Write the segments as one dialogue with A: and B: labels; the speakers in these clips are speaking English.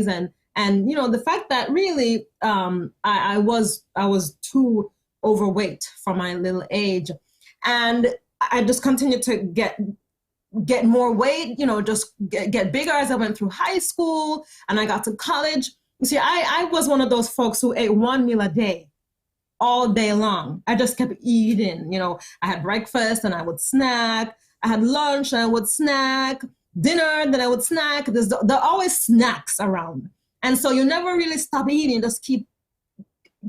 A: and the fact that really I was too overweight for my little age, and I just continued to get more weight, just get bigger as I went through high school and I got to college. You see, I was one of those folks who ate one meal a day all day long. I just kept eating. I had breakfast and I would snack. I had lunch and I would snack. Dinner, then I would snack. There are always snacks around. And so you never really stop eating, just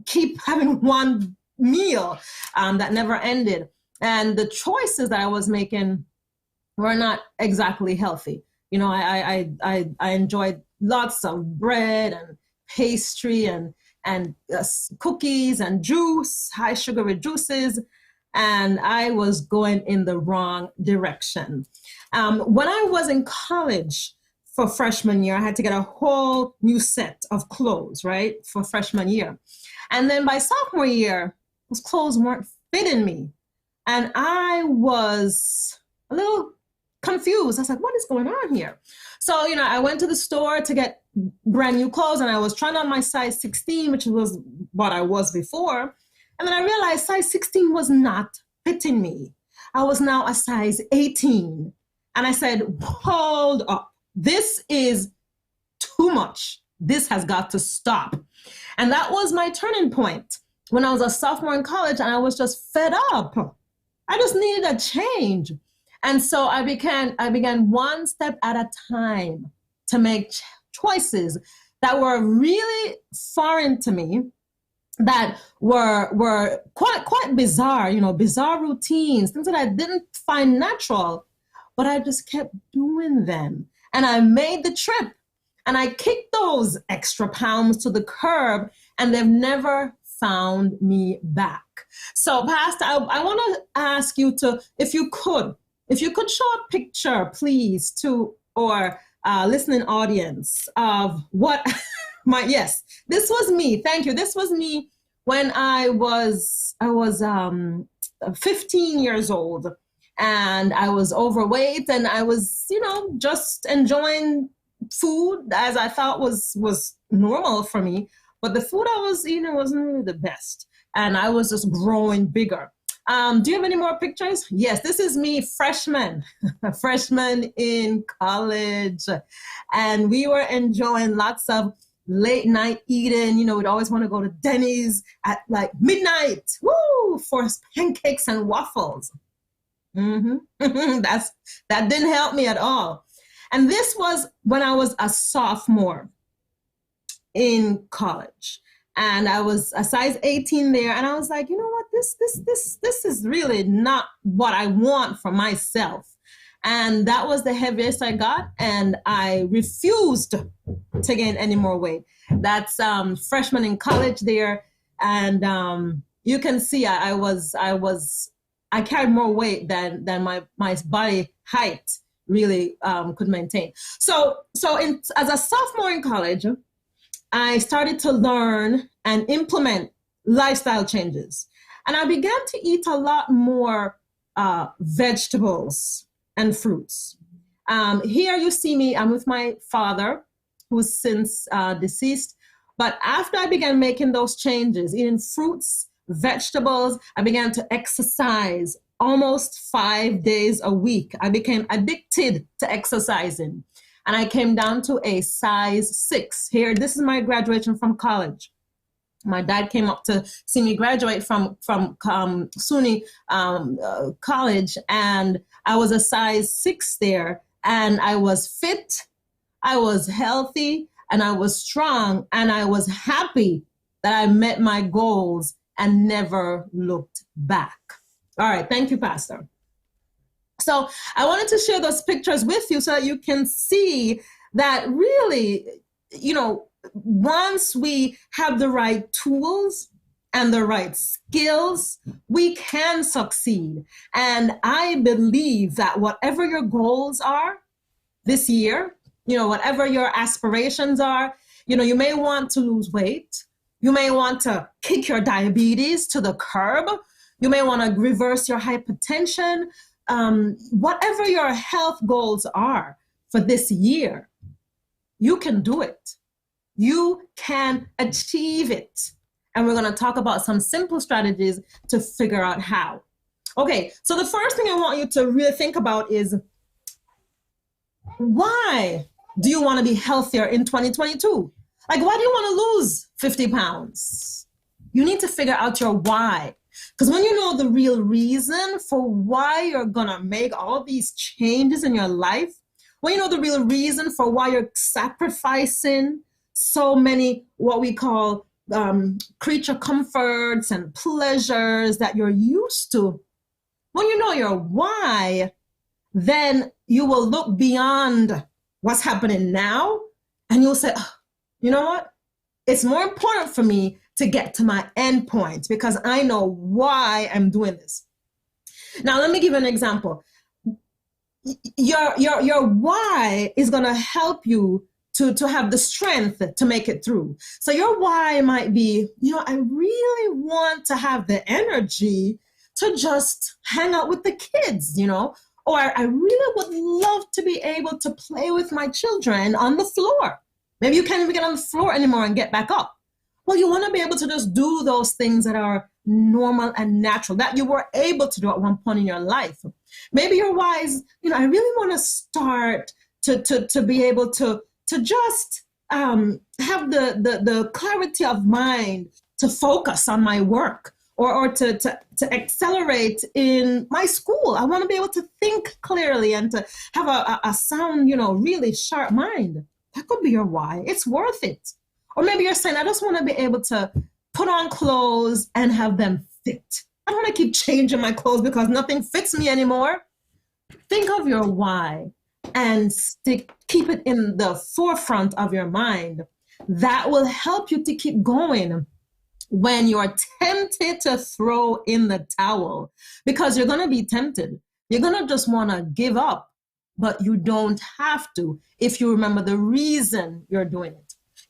A: keep having one meal that never ended. And the choices that I was making were not exactly healthy. I enjoyed lots of bread and pastry and cookies and juice, high sugary juices, and I was going in the wrong direction. When I was in college for freshman year, I had to get a whole new set of clothes, right, for freshman year. And then by sophomore year, those clothes weren't fitting me. And I was a little confused. I was like, what is going on here? So, I went to the store to get brand new clothes and I was trying on my size 16, which was what I was before. And then I realized size 16 was not fitting me. I was now a size 18. And I said, hold up. This is too much. This has got to stop. And that was my turning point when I was a sophomore in college and I was just fed up. I just needed a change. And so I began one step at a time to make choices that were really foreign to me, that were quite bizarre, bizarre routines, things that I didn't find natural, but I just kept doing them. And I made the trip and I kicked those extra pounds to the curb and they've never found me back. So Pastor, I want to ask you to, if you could show a picture, please, to our listening audience of what yes, this was me. Thank you. This was me when I was 15 years old and I was overweight and I was, just enjoying food as I thought was normal for me. But the food I was eating wasn't really the best. And I was just growing bigger. Do you have any more pictures? Yes, this is me, freshman in college. And we were enjoying lots of late night eating. We'd always want to go to Denny's at like midnight, for pancakes and waffles. That didn't help me at all. And this was when I was a sophomore in college. And I was a size 18 there. And I was like, you know what, this is really not what I want for myself. And that was the heaviest I got. And I refused to gain any more weight. That's freshman in college there. And you can see I carried more weight than my body height really could maintain. So as a sophomore in college, I started to learn and implement lifestyle changes. And I began to eat a lot more vegetables and fruits. Here you see me, I'm with my father, who's since deceased. But after I began making those changes, eating fruits, vegetables, I began to exercise almost 5 days a week. I became addicted to exercising. And I came down to a size 6. Here, this is my graduation from college. My dad came up to see me graduate from SUNY college, and I was a size 6 there. And I was fit, I was healthy, and I was strong, and I was happy that I met my goals and never looked back. All right, thank you, Pastor. So I wanted to share those pictures with you so that you can see that really, once we have the right tools and the right skills, we can succeed. And I believe that whatever your goals are this year, whatever your aspirations are, you may want to lose weight. You may want to kick your diabetes to the curb. You may want to reverse your hypertension. Whatever your health goals are for this year, you can do it. You can achieve it. And we're going to talk about some simple strategies to figure out how. Okay, so the first thing I want you to really think about is, why do you want to be healthier in 2022? Like, why do you want to lose 50 pounds? You need to figure out your why. Because when you know the real reason for why you're going to make all these changes in your life, when you know the real reason for why you're sacrificing so many what we call creature comforts and pleasures that you're used to, when you know your why, then you will look beyond what's happening now and you'll say, oh, you know what? It's more important for me to get to my end point because I know why I'm doing this. Now, let me give you an example. Your why is going to help you to have the strength to make it through. So your why might be, I really want to have the energy to just hang out with the kids, or I really would love to be able to play with my children on the floor. Maybe you can't even get on the floor anymore and get back up. Well, you want to be able to just do those things that are normal and natural, that you were able to do at one point in your life. Maybe your why is, I really want to start to be able to just have the clarity of mind to focus on my work or to accelerate in my school. I want to be able to think clearly and to have a sound, really sharp mind. That could be your why. It's worth it. Or maybe you're saying, I just want to be able to put on clothes and have them fit. I don't want to keep changing my clothes because nothing fits me anymore. Think of your why and keep it in the forefront of your mind. That will help you to keep going when you're tempted to throw in the towel, because you're going to be tempted. You're going to just want to give up, but you don't have to if you remember the reason you're doing it.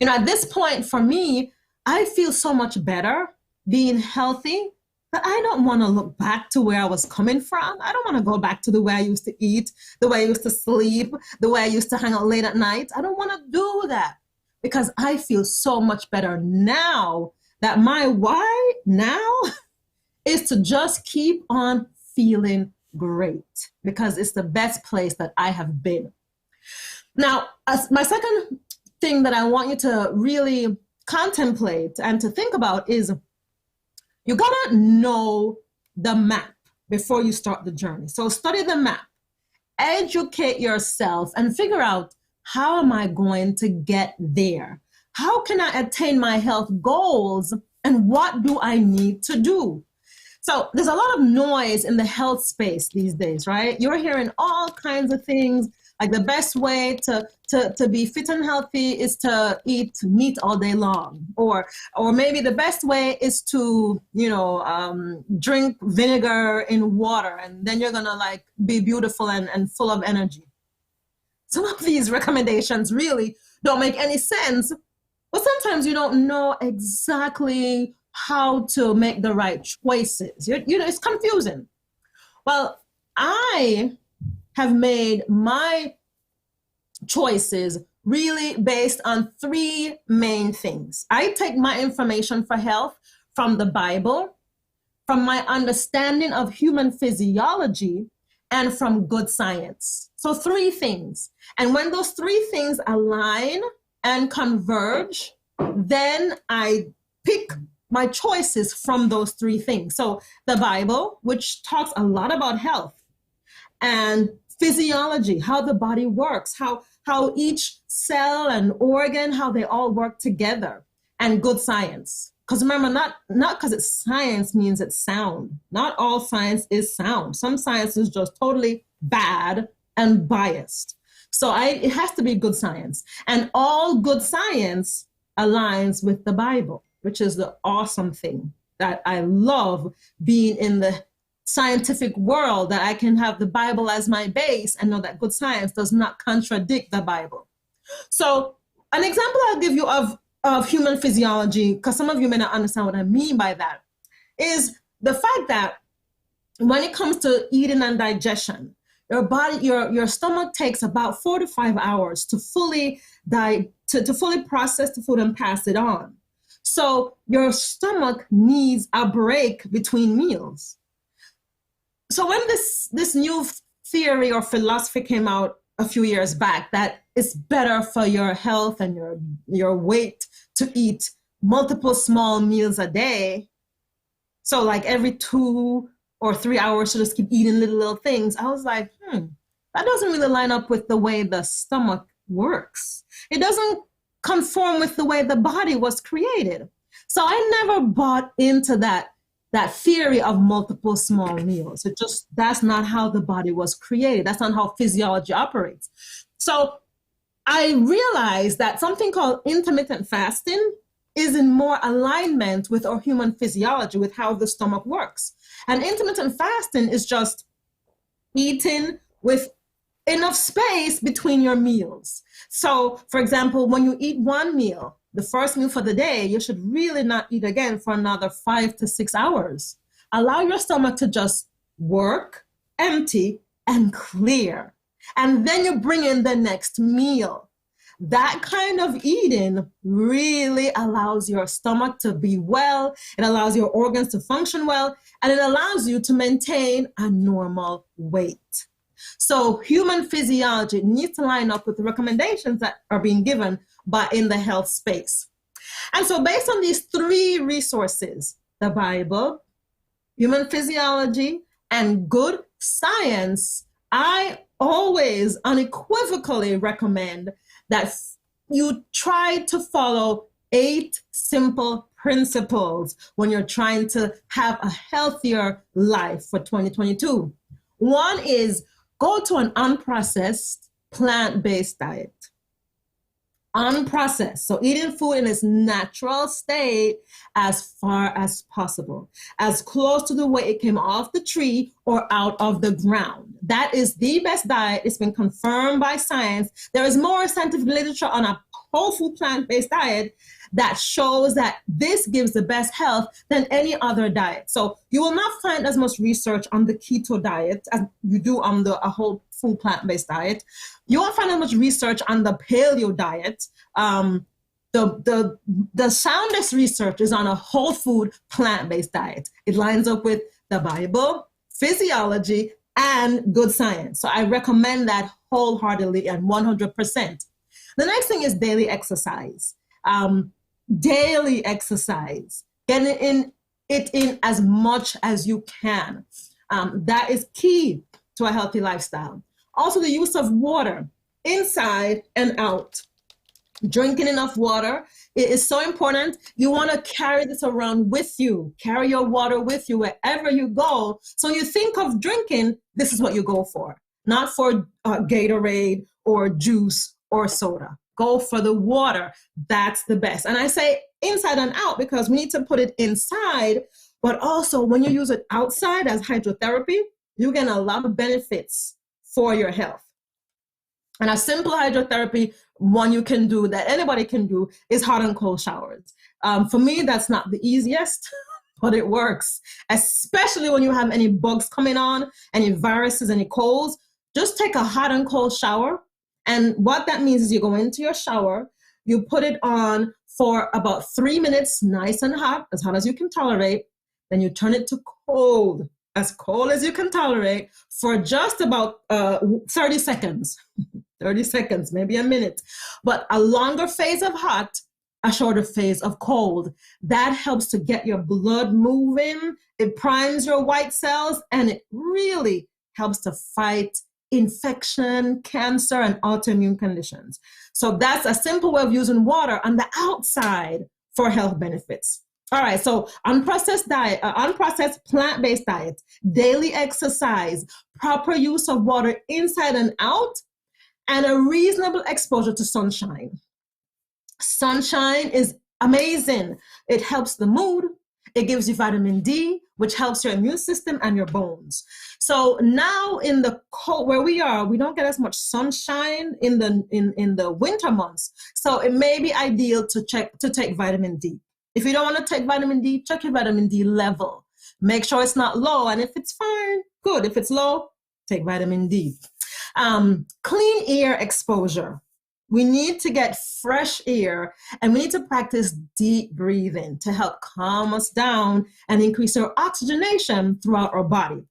A: At this point for me, I feel so much better being healthy that I don't want to look back to where I was coming from. I don't want to go back to the way I used to eat, the way I used to sleep, the way I used to hang out late at night. I don't want to do that because I feel so much better now that my why now is to just keep on feeling great because it's the best place that I have been. Now, as my second thing that I want you to really contemplate and to think about is you gotta know the map before you start the journey. So study the map, educate yourself, and figure out, how am I going to get there? How can I attain my health goals? And what do I need to do? So there's a lot of noise in the health space these days, right? You're hearing all kinds of things, like the best way to be fit and healthy is to eat meat all day long. Or maybe the best way is to, drink vinegar in water, and then you're gonna be beautiful and full of energy. Some of these recommendations really don't make any sense, but sometimes you don't know exactly how to make the right choices. It's confusing. Well, I have made my choices really based on three main things. I take my information for health from the Bible, from my understanding of human physiology, and from good science. So three things. And when those three things align and converge, then I pick my choices from those three things. So the Bible, which talks a lot about health, and physiology, how the body works, how each cell and organ, how they all work together, and good science. Because remember, not because it's science means it's sound. Not all science is sound. Some science is just totally bad and biased. So it has to be good science. And all good science aligns with the Bible, which is the awesome thing that I love being in the scientific world, that I can have the Bible as my base and know that good science does not contradict the Bible. So an example I'll give you of human physiology, because some of you may not understand what I mean by that, is the fact that when it comes to eating and digestion, your stomach takes about 4 to 5 hours to fully to fully process the food and pass it on. So your stomach needs a break between meals. So when this new theory or philosophy came out a few years back that it's better for your health and your weight to eat multiple small meals a day, so like every 2 or 3 hours to just keep eating little things, I was like, that doesn't really line up with the way the stomach works. It doesn't conform with the way the body was created. So I never bought into that theory of multiple small meals. That's not how the body was created. That's not how physiology operates. So I realized that something called intermittent fasting is in more alignment with our human physiology, with how the stomach works. And intermittent fasting is just eating with enough space between your meals. So, for example, when you eat one meal, the first meal for the day, you should really not eat again for another 5 to 6 hours. Allow your stomach to just work, empty, and clear. And then you bring in the next meal. That kind of eating really allows your stomach to be well, it allows your organs to function well, and it allows you to maintain a normal weight. So human physiology needs to line up with the recommendations that are being given in the health space. And so based on these 3 resources, the Bible, human physiology, and good science, I always unequivocally recommend that you try to follow 8 simple principles when you're trying to have a healthier life for 2022. One is go to an unprocessed plant-based diet. Unprocessed, so eating food in its natural state as far as possible, as close to the way it came off the tree or out of the ground. That is the best diet. It's been confirmed by science. There is more scientific literature on a whole food plant-based diet that shows that this gives the best health than any other diet. So you will not find as much research on the keto diet as you do on a whole food plant-based diet. You won't find as much research on the paleo diet. The soundest research is on a whole food plant-based diet. It lines up with the Bible, physiology, and good science. So I recommend that wholeheartedly and 100%. The next thing is daily exercise. Daily exercise. Getting it in as much as you can. That is key to a healthy lifestyle. Also, the use of water inside and out. Drinking enough water is so important. You want to carry this around with you. Carry your water with you wherever you go. So you think of drinking, this is what you go for. Not for Gatorade or juice or soda. Go for the water. That's the best. And I say inside and out because we need to put it inside, but also when you use it outside as hydrotherapy, you get a lot of benefits for your health. And a simple hydrotherapy, one you can do that anybody can do is hot and cold showers. For me, that's not the easiest, but it works, especially when you have any bugs coming on, any viruses, any colds. Just take a hot and cold shower. And what that means is you go into your shower, you put it on for about 3 minutes, nice and hot as you can tolerate. Then you turn it to cold as you can tolerate for just about 30 seconds. 30 seconds, maybe a minute. But a longer phase of hot, a shorter phase of cold. That helps to get your blood moving. It primes your white cells, and it really helps to fight infection, cancer, and autoimmune conditions. So that's a simple way of using water on the outside for health benefits. All right, so unprocessed diet, unprocessed plant-based diet, daily exercise, proper use of water inside and out, and a reasonable exposure to sunshine. Sunshine is amazing. It helps the mood. It gives you vitamin D, which helps your immune system and your bones. So now in the cold where we are, we don't get as much sunshine in the winter months. So it may be ideal to take vitamin D. If you don't want to take vitamin D, check your vitamin D level. Make sure it's not low. And if it's fine, good. If it's low, take vitamin D. Clean air exposure. We need to get fresh air, and we need to practice deep breathing to help calm us down and increase our oxygenation throughout our body.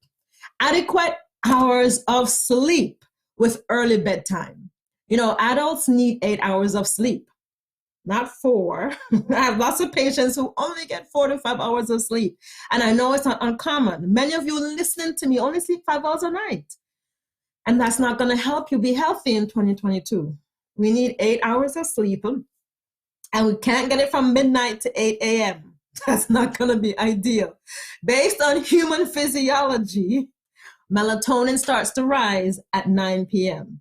A: Adequate hours of sleep with early bedtime. Adults need 8 hours of sleep, not 4. I have lots of patients who only get 4 to 5 hours of sleep. And I know it's not uncommon. Many of you listening to me only sleep 5 hours a night. And that's not going to help you be healthy in 2022. We need 8 hours of sleep, and we can't get it from midnight to 8 a.m. That's not going to be ideal. Based on human physiology, melatonin starts to rise at 9 p.m.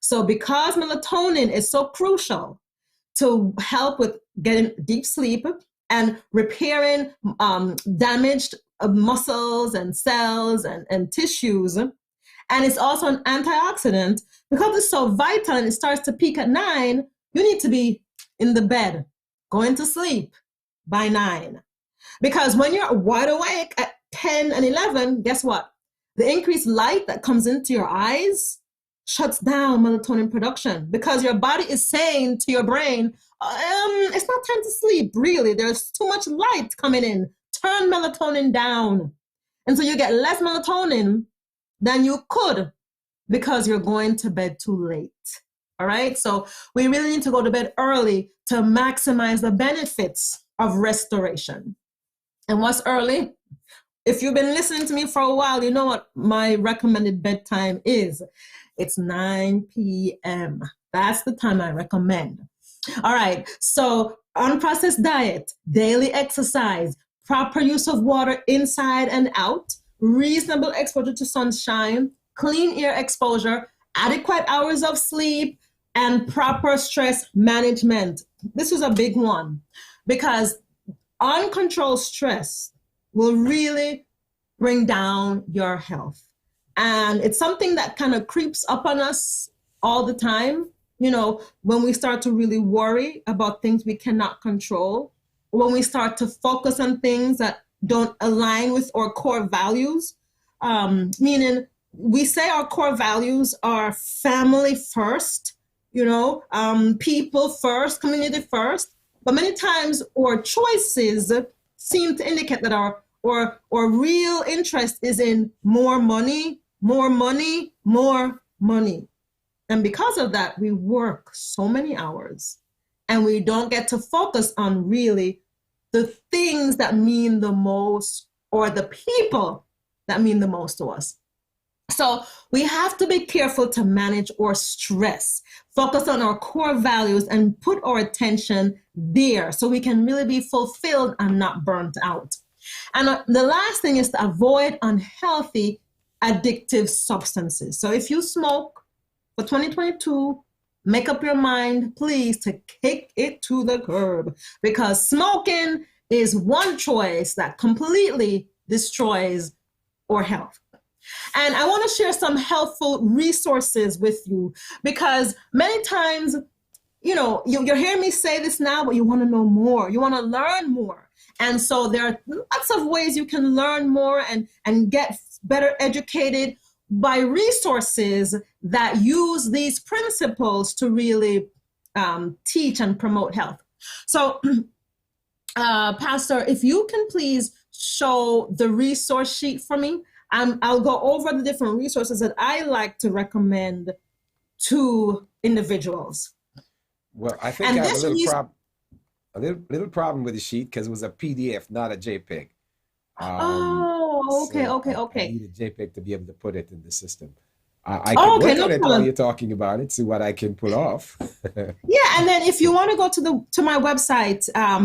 A: So because melatonin is so crucial to help with getting deep sleep and repairing damaged muscles and cells and tissues, and it's also an antioxidant, because it's so vital and it starts to peak at 9, you need to be in the bed, going to sleep by 9. Because when you're wide awake at 10 and 11, guess what? The increased light that comes into your eyes shuts down melatonin production, because your body is saying to your brain, it's not time to sleep, really. There's too much light coming in. Turn melatonin down. And so you get less melatonin than you could because you're going to bed too late. All right. So we really need to go to bed early to maximize the benefits of restoration. And what's early? If you've been listening to me for a while, you know what my recommended bedtime is. It's 9 p.m. That's the time I recommend. All right. So unprocessed diet, daily exercise, proper use of water inside and out, reasonable exposure to sunshine, clean air exposure, adequate hours of sleep, and proper stress management. This is a big one, because uncontrolled stress will really bring down your health. And it's something that kind of creeps up on us all the time. When we start to really worry about things we cannot control, when we start to focus on things that don't align with our core values, meaning we say our core values are family first, people first, community first, but many times our choices seem to indicate that our real interest is in more money, more money, more money. And because of that, we work so many hours and we don't get to focus on really the things that mean the most, or the people that mean the most to us. So we have to be careful to manage our stress, focus on our core values, and put our attention there so we can really be fulfilled and not burnt out. And the last thing is to avoid unhealthy, addictive substances. So if you smoke for 2022, make up your mind, please, to kick it to the curb, because smoking is one choice that completely destroys our health. And I want to share some helpful resources with you, because many times, you're hearing me say this now, but you want to know more. You want to learn more. And so there are lots of ways you can learn more and get better educated by resources that use these principles to really teach and promote health. So, Pastor, if you can please show the resource sheet for me, I'll go over the different resources that I like to recommend to individuals.
B: Well, I think I have a little problem with the sheet because it was a PDF, not a JPEG.
A: Okay.
B: I need a JPEG to be able to put it in the system. I can work on it while you're talking about it, see what I can pull off.
A: Yeah, and then if you want to go to my website,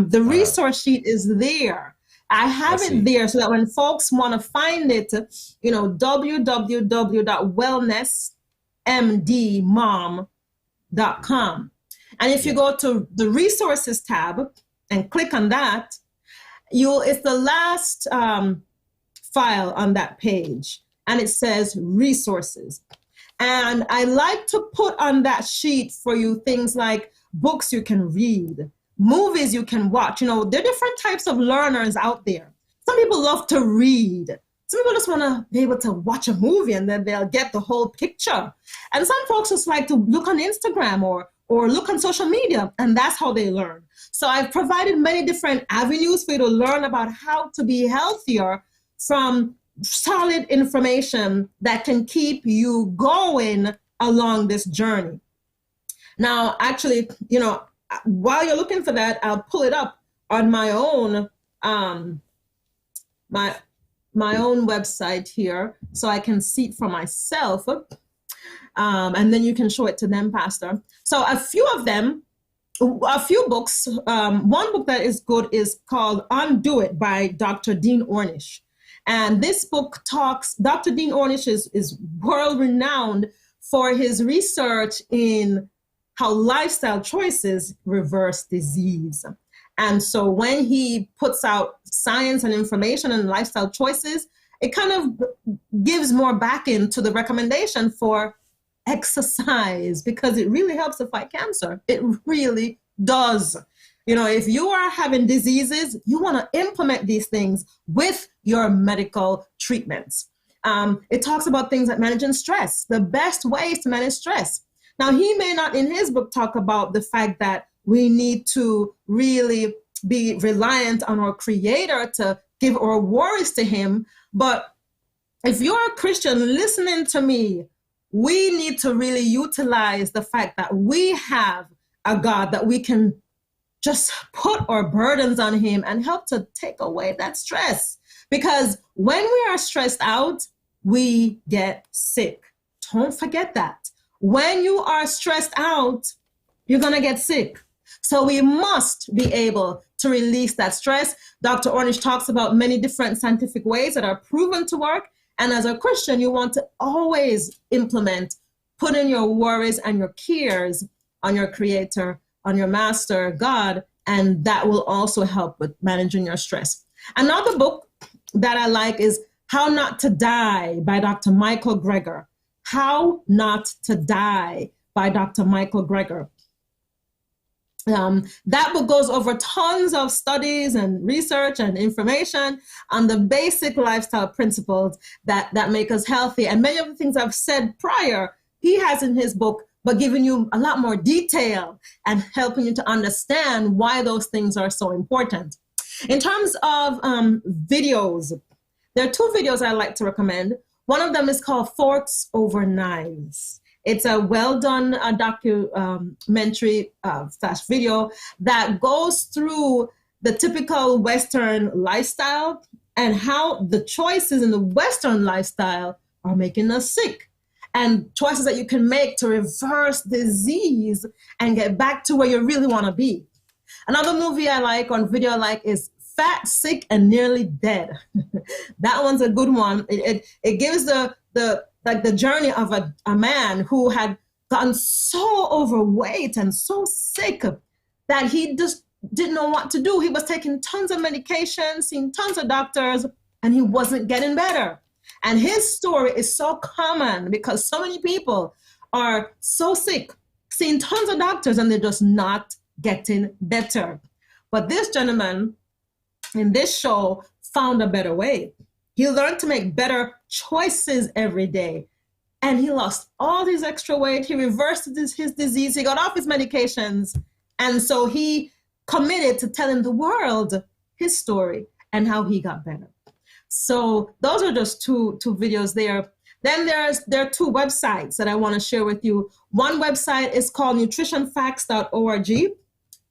A: the resource sheet is there. I have it there so that when folks want to find it, www.wellnessmdmom.com. And if you go to the resources tab and click on that, it's the last file on that page, and it says resources. And I like to put on that sheet for you things like books you can read, movies you can watch. There are different types of learners out there. Some people love to read. Some people just want to be able to watch a movie and then they'll get the whole picture. And some folks just like to look on Instagram or or look on social media, and that's how they learn. So I've provided many different avenues for you to learn about how to be healthier from solid information that can keep you going along this journey. Now, actually, while you're looking for that, I'll pull it up on my own my own website here so I can see it for myself. And then you can show it to them, Pastor. So a few books. One book that is good is called Undo It by Dr. Dean Ornish. And this book Dr. Dean Ornish is world renowned for his research in how lifestyle choices reverse disease. And so when he puts out science and information and lifestyle choices, it kind of gives more backing to the recommendation for exercise, because it really helps to fight cancer. It really does. If you are having diseases, you want to implement these things with your medical treatments. It talks about things like managing stress, the best ways to manage stress. Now, he may not in his book talk about the fact that we need to really be reliant on our Creator to give our worries to him. But if you're a Christian listening to me, we need to really utilize the fact that we have a God that we can just put our burdens on him and help to take away that stress. Because when we are stressed out, we get sick. Don't forget that. When you are stressed out, you're going to get sick. So we must be able to release that stress. Dr. Ornish talks about many different scientific ways that are proven to work. And as a Christian, you want to always implement, put in your worries and your cares on your Creator, on your Master, God, and that will also help with managing your stress. Another book that I like is How Not to Die by Dr. Michael Greger. How Not to Die by Dr. Michael Greger. That book goes over tons of studies and research and information on the basic lifestyle principles that make us healthy. And many of the things I've said prior, he has in his book, but giving you a lot more detail and helping you to understand why those things are so important. In terms of videos, there are two videos I like to recommend. One of them is called Forks Over Knives. It's a well-done documentary slash video that goes through the typical Western lifestyle and how the choices in the Western lifestyle are making us sick, and choices that you can make to reverse disease and get back to where you really want to be. Another movie I like on video I like is Fat, Sick, and Nearly Dead. That one's a good one. It gives the journey of a man who had gotten so overweight and so sick that he just didn't know what to do. He was taking tons of medications, seeing tons of doctors, and he wasn't getting better. And his story is so common because so many people are so sick, seeing tons of doctors, and they're just not getting better. But this gentleman in this show found a better way. He learned to make better choices every day. And he lost all his extra weight. He reversed his disease. He got off his medications. And so he committed to telling the world his story and how he got better. So those are just two videos there. Then there are two websites that I want to share with you. One website is called nutritionfacts.org.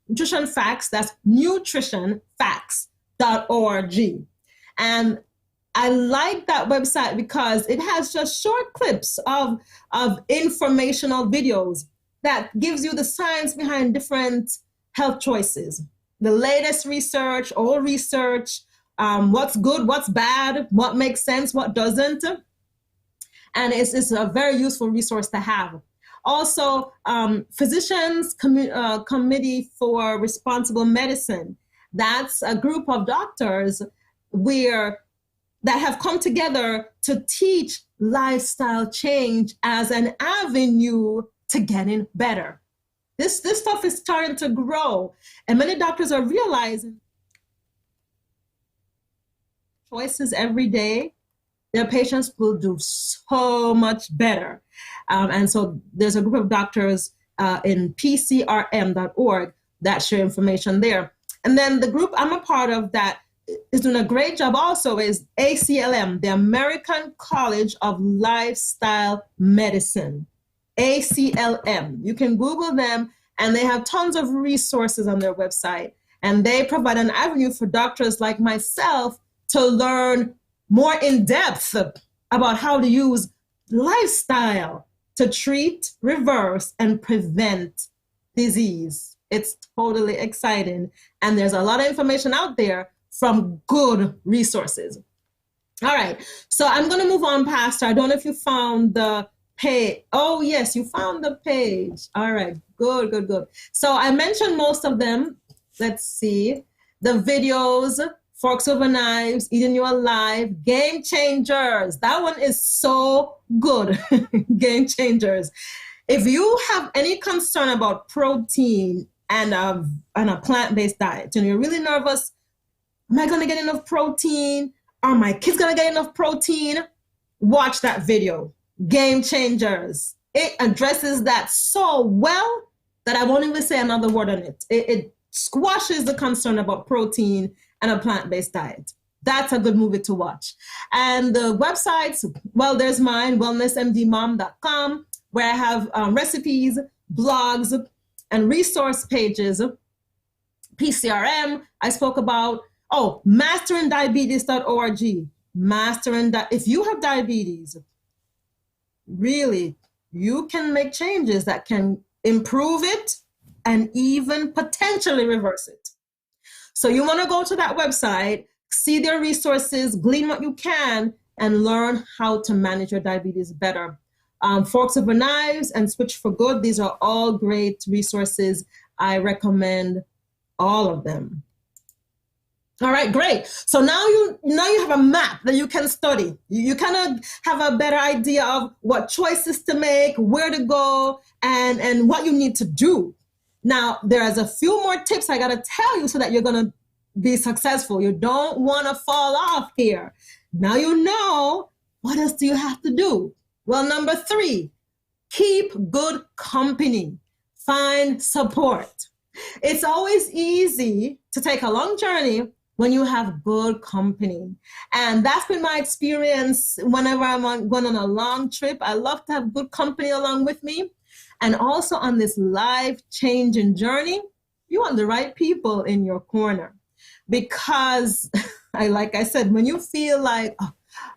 A: Nutrition Facts, that's nutritionfacts.org. And I like that website because it has just short clips of informational videos that gives you the science behind different health choices, the latest research, old research, what's good, what's bad, what makes sense, what doesn't. And it's a very useful resource to have. Also, Physicians Committee for Responsible Medicine. That's a group of doctors that have come together to teach lifestyle change as an avenue to getting better. This stuff is starting to grow, and many doctors are realizing choices every day, their patients will do so much better. And so there's a group of doctors in pcrm.org. That's your information there. And then the group I'm a part of that is doing a great job also is ACLM, the American College of Lifestyle Medicine. ACLM. You can Google them, and they have tons of resources on their website. And they provide an avenue for doctors like myself to learn more in depth about how to use lifestyle to treat, reverse, and prevent disease. It's totally exciting. And there's a lot of information out there from good resources. All right. So I'm going to move on, Pastor. I don't know if you found the page. Oh, yes, you found the page. All right. Good, good, good. So I mentioned most of them. Let's see. The videos, Forks Over Knives, Eating You Alive, Game Changers. That one is so good. Game Changers. If you have any concern about protein and a plant-based diet, and you're really nervous, am I going to get enough protein? Are my kids going to get enough protein? Watch that video, Game Changers. It addresses that so well that I won't even say another word on it. It squashes the concern about protein and a plant-based diet. That's a good movie to watch. And the websites, well, there's mine, wellnessmdmom.com, where I have recipes, blogs, and resource pages. PCRM, I spoke about. Oh, masteringdiabetes.org. If you have diabetes, really, you can make changes that can improve it and even potentially reverse it. So you want to go to that website, see their resources, glean what you can, and learn how to manage your diabetes better. Forks Over Knives and Switch for Good, these are all great resources. I recommend all of them. All right, great. So now you have a map that you can study. You kind of have a better idea of what choices to make, where to go, and what you need to do. Now, there's a few more tips I got to tell you so that you're going to be successful. You don't want to fall off here. Now you know, what else do you have to do? Well, number 3, keep good company. Find support. It's always easy to take a long journey when you have good company. And that's been my experience whenever I'm going on a long trip. I love to have good company along with me. And also on this life-changing journey, you want the right people in your corner. Because, like I said, when you feel like, oh,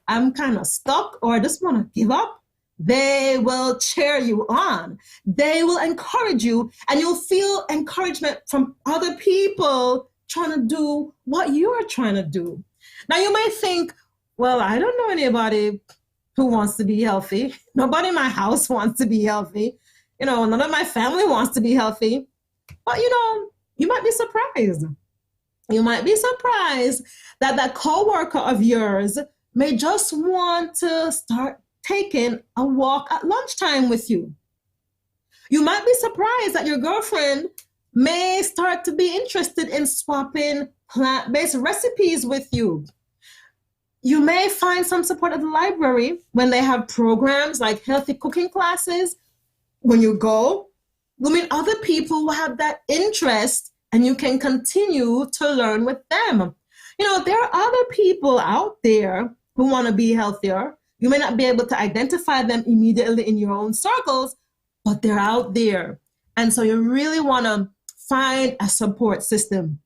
A: I'm kind of stuck or I just want to give up, they will cheer you on. They will encourage you, and you'll feel encouragement from other people trying to do what you're trying to do. Now, you may think, well, I don't know anybody who wants to be healthy. Nobody in my house wants to be healthy. None of my family wants to be healthy. But, you might be surprised. You might be surprised that that coworker of yours may just want to start taking a walk at lunchtime with you. You might be surprised that your girlfriend may start to be interested in swapping plant-based recipes with you. You may find some support at the library when they have programs like healthy cooking classes. When you go, you'll meet other people who have that interest, and you can continue to learn with them. There are other people out there who want to be healthier. You may not be able to identify them immediately in your own circles, but they're out there. And so you really want to find a support system.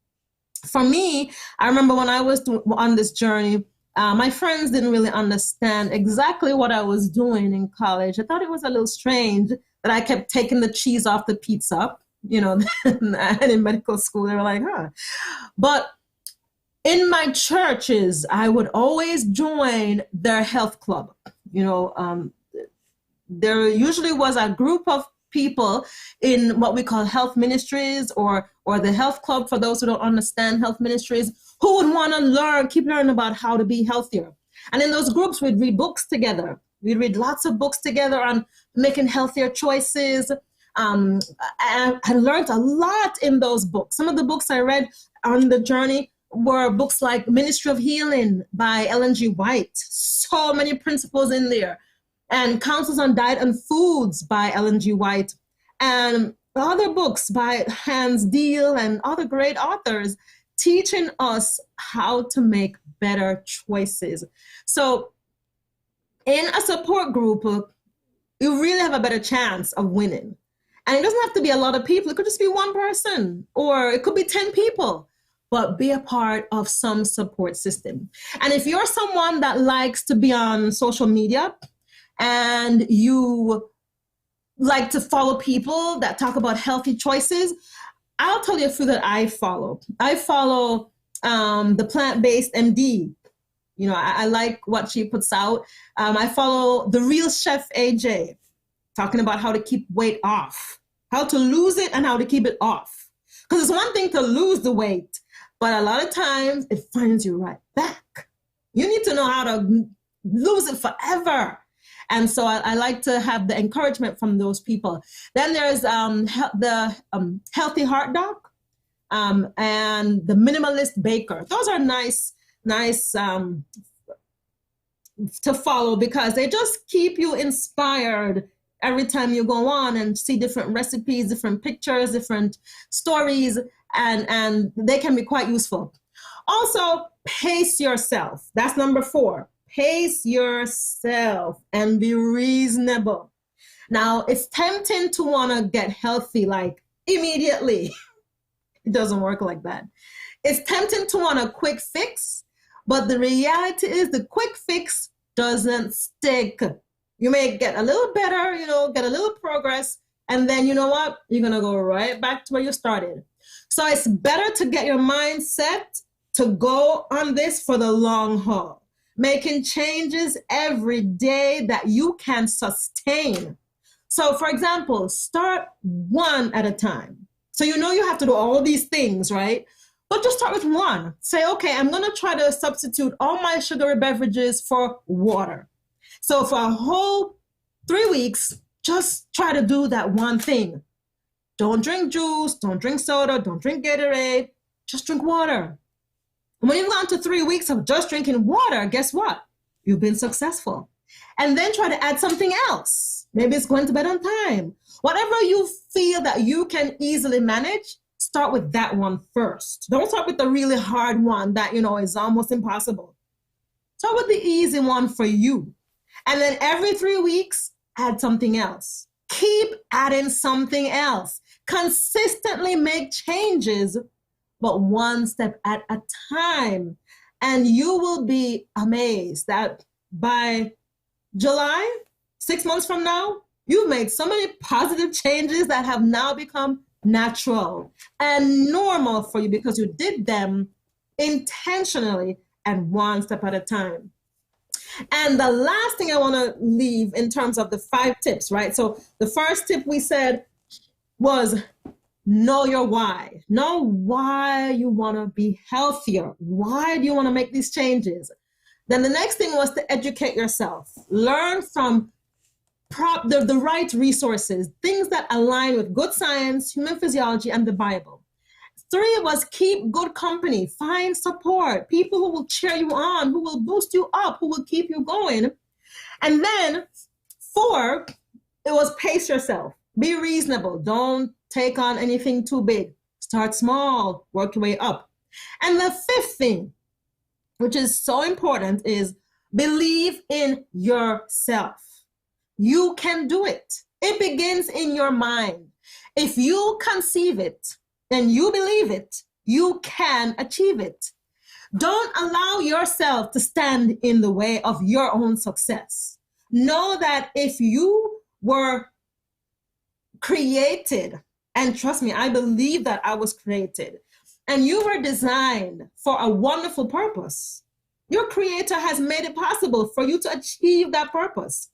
A: For me, I remember when I was on this journey, my friends didn't really understand exactly what I was doing in college. I thought it was a little strange that I kept taking the cheese off the pizza, and in medical school, they were like, huh. But in my churches, I would always join their health club. There usually was a group of people in what we call health ministries or the health club, for those who don't understand health ministries, who would want to keep learning about how to be healthier. And in those groups, we'd read books together. We'd read lots of books together on making healthier choices. And I learned a lot in those books. Some of the books I read on the journey were books like Ministry of Healing by Ellen G. White. So many principles in there. And Counsels on Diet and Foods by Ellen G. White. and other books by Hans Deal and other great authors teaching us how to make better choices. So in a support group, you really have a better chance of winning. And it doesn't have to be a lot of people. It could just be one person, or it could be 10 people, but be a part of some support system. And if you're someone that likes to be on social media and you like to follow people that talk about healthy choices, I'll tell you a few that I follow. I follow the Plant-Based MD. You know, I like what she puts out. I follow The Real Chef AJ, talking about how to keep weight off, how to lose it and how to keep it off. Because it's one thing to lose the weight, but a lot of times it finds you right back. You need to know how to lose it forever. And so I like to have the encouragement from those people. Then there's the Healthy Heart Doc and the Minimalist Baker. Those are nice to follow because they just keep you inspired every time you go on and see different recipes, different pictures, different stories, and they can be quite useful. Also, pace yourself. That's number 4. Pace yourself and be reasonable. Now, it's tempting to want to get healthy like immediately. It doesn't work like that. It's tempting to want a quick fix, but the reality is the quick fix doesn't stick. You may get a little better, get a little progress, and then you know what? You're going to go right back to where you started. So it's better to get your mind set to go on this for the long haul, making changes every day that you can sustain. So for example, start one at a time. So you have to do all these things, right? But just start with one. Say, okay, I'm going to try to substitute all my sugary beverages for water. So for a whole 3 weeks, just try to do that one thing. Don't drink juice, don't drink soda, don't drink Gatorade, just drink water. And when you've gone to 3 weeks of just drinking water, guess what? You've been successful. And then try to add something else. Maybe it's going to bed on time. Whatever you feel that you can easily manage, start with that one first. Don't start with the really hard one that, is almost impossible. Start with the easy one for you. And then every 3 weeks, add something else. Keep adding something else. Consistently make changes, but one step at a time. And you will be amazed that by July, 6 months from now, you've made so many positive changes that have now become natural and normal for you because you did them intentionally and one step at a time. And the last thing I want to leave in terms of the 5 tips, right? So the first tip we said was know your why. Know why you want to be healthier. Why do you want to make these changes? Then the next thing was to educate yourself. Learn from the right resources, things that align with good science, human physiology, and the Bible. 3 was keep good company. Find support. People who will cheer you on, who will boost you up, who will keep you going. And then 4, it was pace yourself. Be reasonable. Don't take on anything too big. Start small. Work your way up. And the 5th thing, which is so important, is believe in yourself. You can do it. It begins in your mind. If you conceive it and you believe it, you can achieve it. Don't allow yourself to stand in the way of your own success. Know that if you were created, and trust me, I believe that I was created, and you were designed for a wonderful purpose. Your Creator has made it possible for you to achieve that purpose.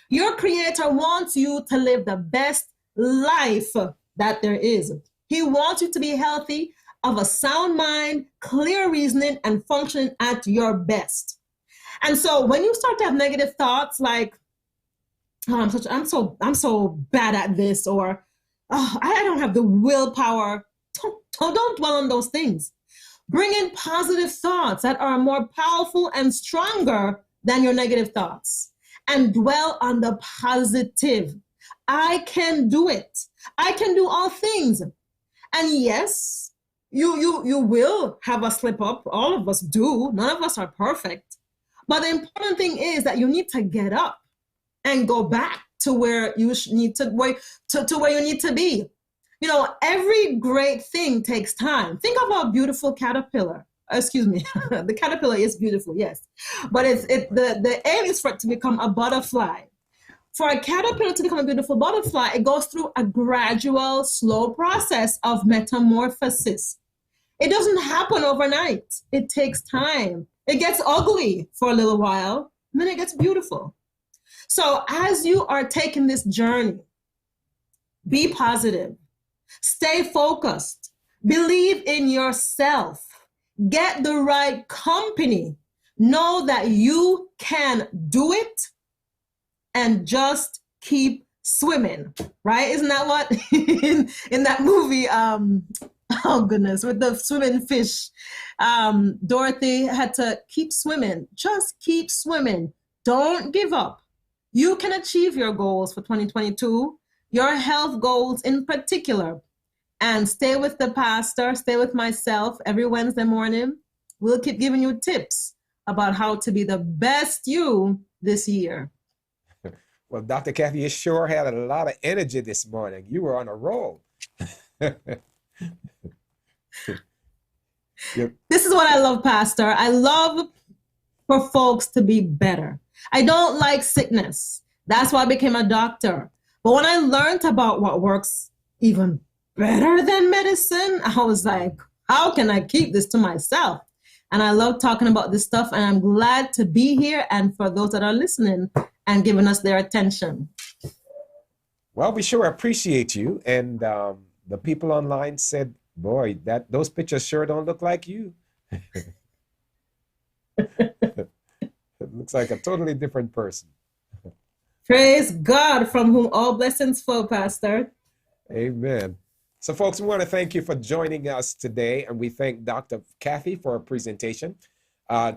A: Your Creator wants you to live the best life that there is. He wants you to be healthy, of a sound mind, clear reasoning, and functioning at your best. And so when you start to have negative thoughts like, oh, I'm so bad at this, or oh, I don't have the willpower, don't dwell on those things. Bring in positive thoughts that are more powerful and stronger than your negative thoughts. And dwell on the positive. I can do it. I can do all things. And yes, you will have a slip up. All of us do. None of us are perfect. But the important thing is that you need to get up and go back to where you need to where you need to be. You know, every great thing takes time. Think of a beautiful caterpillar. Excuse me, the caterpillar is beautiful, yes, but the aim is for it to become a butterfly. For a caterpillar to become a beautiful butterfly, it goes through a gradual, slow process of metamorphosis. It doesn't happen overnight. It takes time. It gets ugly for a little while, and then it gets beautiful. So as you are taking this journey, be positive, stay focused, believe in yourself, get the right company, know that you can do it, and just keep swimming, right? Isn't that what in that movie, oh goodness, with the swimming fish, Dorothy had to keep swimming. Just keep swimming. Don't give up. You can achieve your goals for 2022, your health goals in particular. And stay with the pastor, stay with myself every Wednesday morning. We'll keep giving you tips about how to be the best you this year.
B: Well, Dr. Kathy, you sure had a lot of energy this morning. You were on a roll.
A: Yep. This is what I love, Pastor. I love for folks to be better. I don't like sickness. That's why I became a doctor. But when I learned about what works even better than medicine, I was like, how can I keep this to myself? And I love talking about this stuff, and I'm glad to be here and for those that are listening and giving us their attention.
B: Well, we sure appreciate you. And the people online said, boy, those pictures sure don't look like you. It looks like a totally different person.
A: Praise God, from whom all blessings flow, Pastor.
B: Amen. So, folks, we want to thank you for joining us today, and we thank Dr. Kathy for her presentation.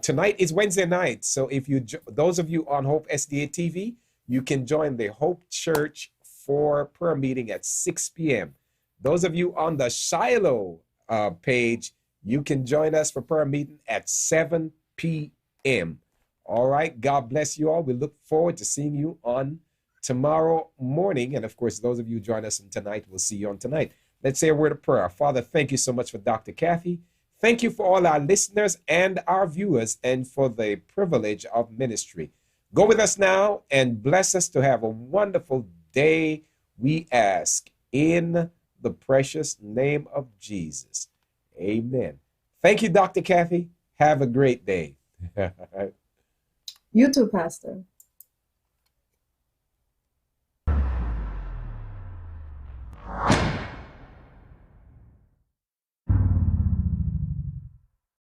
B: Tonight is Wednesday night, so if those of you on Hope SDA TV, you can join the Hope Church for prayer meeting at 6 p.m. Those of you on the Shiloh page, you can join us for prayer meeting at 7 p.m. All right, God bless you all. We look forward to seeing you on tomorrow morning. And of course, those of you who join us on tonight, we'll see you on tonight. Let's say a word of prayer. Father, thank you so much for Dr. Kathy. Thank you for all our listeners and our viewers and for the privilege of ministry. Go with us now and bless us to have a wonderful day, we ask, in the precious name of Jesus. Amen. Thank you, Dr. Kathy. Have a great day.
A: You too, Pastor.